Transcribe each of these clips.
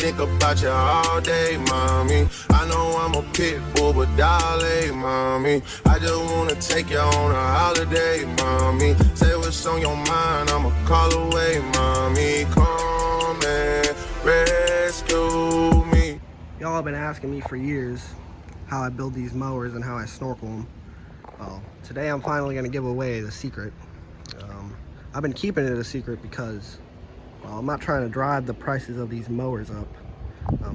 Think about you all day, mommy. I know I'm a pit bull, but dolly, mommy. I just wanna take you on a holiday, mommy. Say what's on your mind, I'ma call away, mommy. Come and rescue me. Y'all have been asking me for years how I build these mowers and how I snorkel them. Well, today I'm finally gonna give away the secret. I've been keeping it a secret because, well, I'm not trying to drive the prices of these mowers up.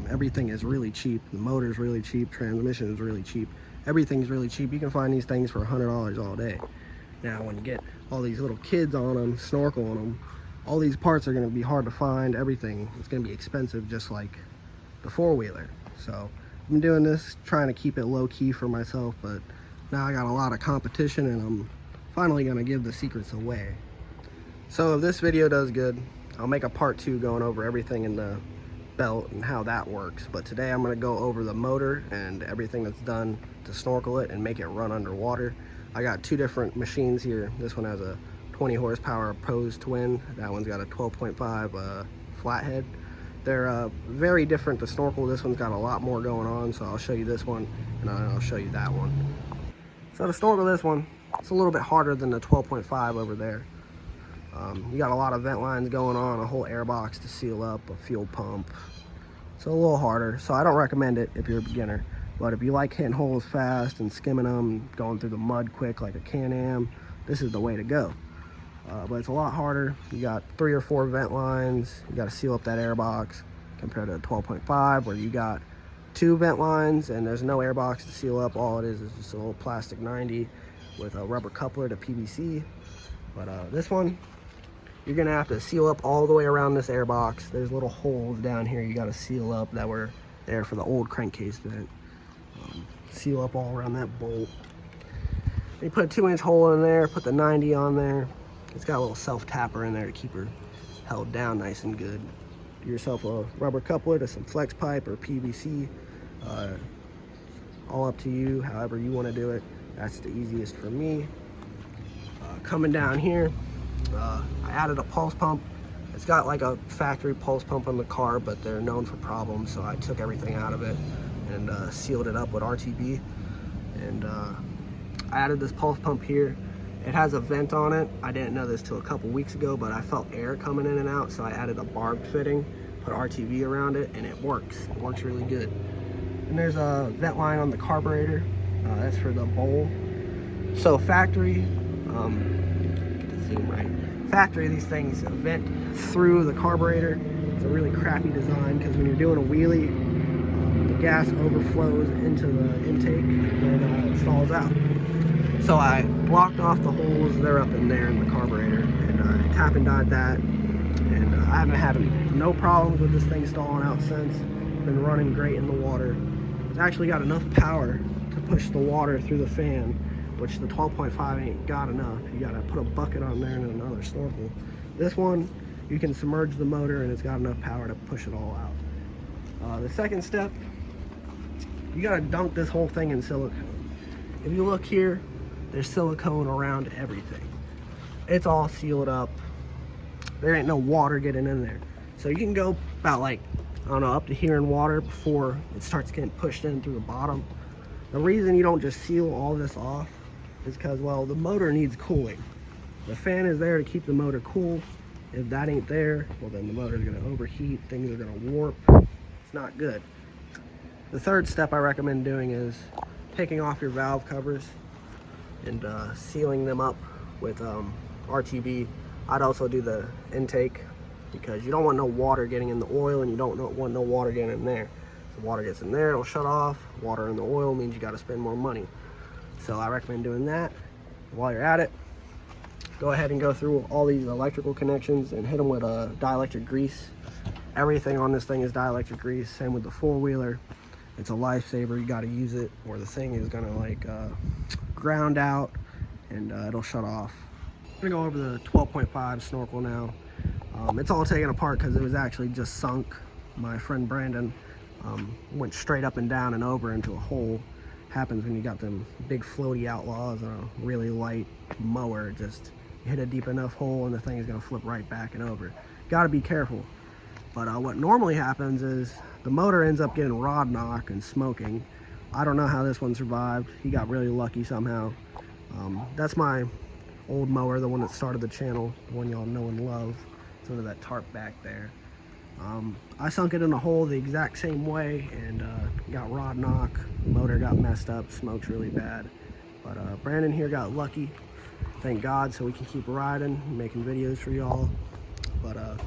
Everything is really cheap. The motor is really cheap. Transmission is really cheap. Everything's really cheap. You can find these things for $100 all day. Now, when you get all these little kids on them, snorkel on them, all these parts are going to be hard to find. Everything is going to be expensive, just like the four-wheeler. So I've been doing this, trying to keep it low-key for myself, but now I got a lot of competition, and I'm finally going to give the secrets away. So if this video does good, I'll make a part 2 going over everything in the belt and how that works. But today I'm going to go over the motor and everything that's done to snorkel it and make it run underwater. I got two different machines here. This one has a 20 horsepower Pose twin. That one's got a 12.5 flathead. They're very different to snorkel. This one's got a lot more going on, so I'll show you this one and then I'll show you that one. So to snorkel this one, it's a little bit harder than the 12.5 over there. You got a lot of vent lines going on, a whole air box to seal up, a fuel pump. So a little harder, so I don't recommend it if you're a beginner. But if you like hitting holes fast and skimming them, going through the mud quick like a Can-Am, this is the way to go. But it's a lot harder. You got 3 or 4 vent lines. You got to seal up that air box compared to a 12.5 where you got 2 vent lines and there's no air box to seal up. All it is just a little plastic 90 with a rubber coupler to PVC. But this one, you're gonna have to seal up all the way around this air box. There's little holes down here you gotta seal up that were there for the old crankcase vent. Seal up all around that bolt. You put a 2-inch hole in there, put the 90 on there. It's got a little self-tapper in there to keep her held down nice and good. Do yourself a rubber coupler to some flex pipe or PVC. All up to you, however you wanna do it. That's the easiest for me. Coming down here, I added a pulse pump. It's got like a factory pulse pump on the car, but they're known for problems, so I took everything out of it and sealed it up with RTB. And I added this pulse pump here. It has a vent on it. I didn't know this till a couple weeks ago, but I felt air coming in and out, so I added a barbed fitting, put RTB around it, and it works. It works really good. And there's a vent line on the carburetor. That's for the bowl. So factory, get the zoom right. Factory, these things vent through the carburetor. It's a really crappy design because when you're doing a wheelie, the gas overflows into the intake and it stalls out. So I blocked off the holes. They're up in there in the carburetor, and I tap and dyed that. And I haven't had no problems with this thing stalling out since. Been running great in the water. It's actually got enough power to push the water through the fan, which the 12.5 ain't got enough. You gotta put a bucket on there and another snorkel. This one, you can submerge the motor and it's got enough power to push it all out. The second step, you gotta dunk this whole thing in silicone. If you look here, there's silicone around everything. It's all sealed up. There ain't no water getting in there. So you can go about like, I don't know, up to here in water before it starts getting pushed in through the bottom. The reason you don't just seal all this off is because, well, the motor needs cooling. The fan is there to keep the motor cool. If that ain't there, well, then the motor's gonna overheat, things are gonna warp. It's not good. The third step I recommend doing is taking off your valve covers and sealing them up with RTB. I'd also do the intake because you don't want no water getting in the oil and you don't want no water getting in there. If the water gets in there, it'll shut off. Water in the oil means you gotta spend more money. So I recommend doing that. While you're at it, go ahead and go through all these electrical connections and hit them with a dielectric grease. Everything on this thing is dielectric grease. Same with the four-wheeler. It's a lifesaver. You got to use it or the thing is gonna like ground out and it'll shut off. I'm gonna go over the 12.5 snorkel now. It's all taken apart because it was actually just sunk. My friend Brandon went straight up and down and over into a hole. Happens when you got them big floaty outlaws and a really light mower. Just hit a deep enough hole and the thing is gonna flip right back and over. Gotta be careful. But what normally happens is the motor ends up getting rod knock and smoking. I don't know how this one survived. He got really lucky somehow. That's my old mower, the one that started the channel, the one y'all know and love. It's under that tarp back there. I sunk it in a hole the exact same way and got rod knock. The motor got messed up, smokes really bad. But Brandon here got lucky, thank God, so we can keep riding, making videos for y'all. But I'll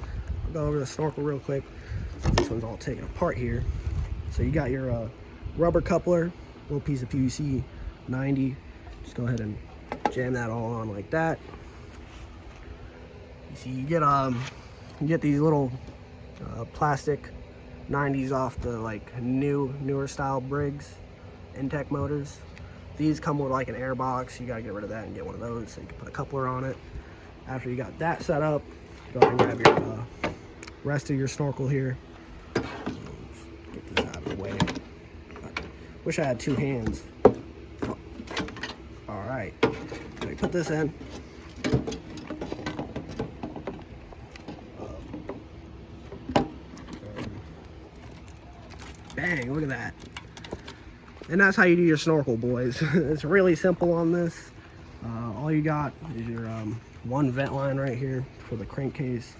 go over the Snorkel real quick. This one's all taken apart here. So you got your rubber coupler, little piece of PVC, 90. Just go ahead and jam that all on like that. You see, you get these little plastic 90s off the like newer style Briggs Intech motors. These come with like an air box. You gotta get rid of that and get one of those so you can put a coupler on it. After you got that set up, go ahead and grab your rest of your Snorkel here. Get this out of the way. Wish I had two hands. All right, so you put this in. Bang, look at that. And that's how you do your Snorkel, boys. It's really simple on this. All you got is your one vent line right here for the crankcase.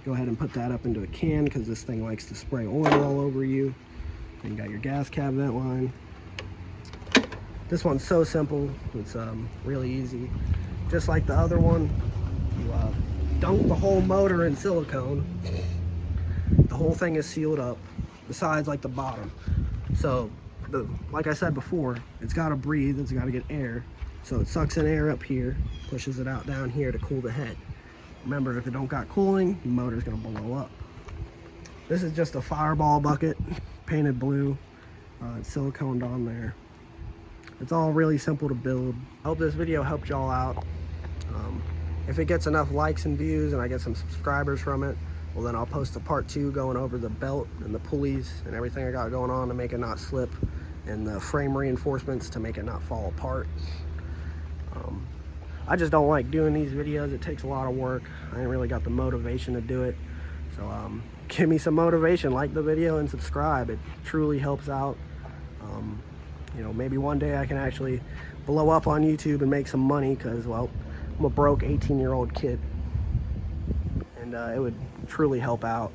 Go ahead and put that up into a can because this thing likes to spray oil all over you. Then you got your gas cab vent line. This one's so simple, it's really easy. Just like the other one, you dunk the whole motor in silicone. The whole thing is sealed up, besides like the bottom. So, like I said before, it's gotta breathe, it's gotta get air. So it sucks in air up here, pushes it out down here to cool the head. Remember, if it don't got cooling, the motor's gonna blow up. This is just a fireball bucket, painted blue. It's siliconed on there. It's all really simple to build. I hope this video helped y'all out. If it gets enough likes and views and I get some subscribers from it, well then I'll post a part 2 going over the belt and the pulleys and everything I got going on to make it not slip, and the frame reinforcements to make it not fall apart. I just don't like doing these videos. It takes a lot of work. I ain't really got the motivation to do it. So give me some motivation, like the video and subscribe. It truly helps out. You know, maybe one day I can actually blow up on YouTube and make some money because, well, I'm a broke 18-year-old kid. And it would truly help out.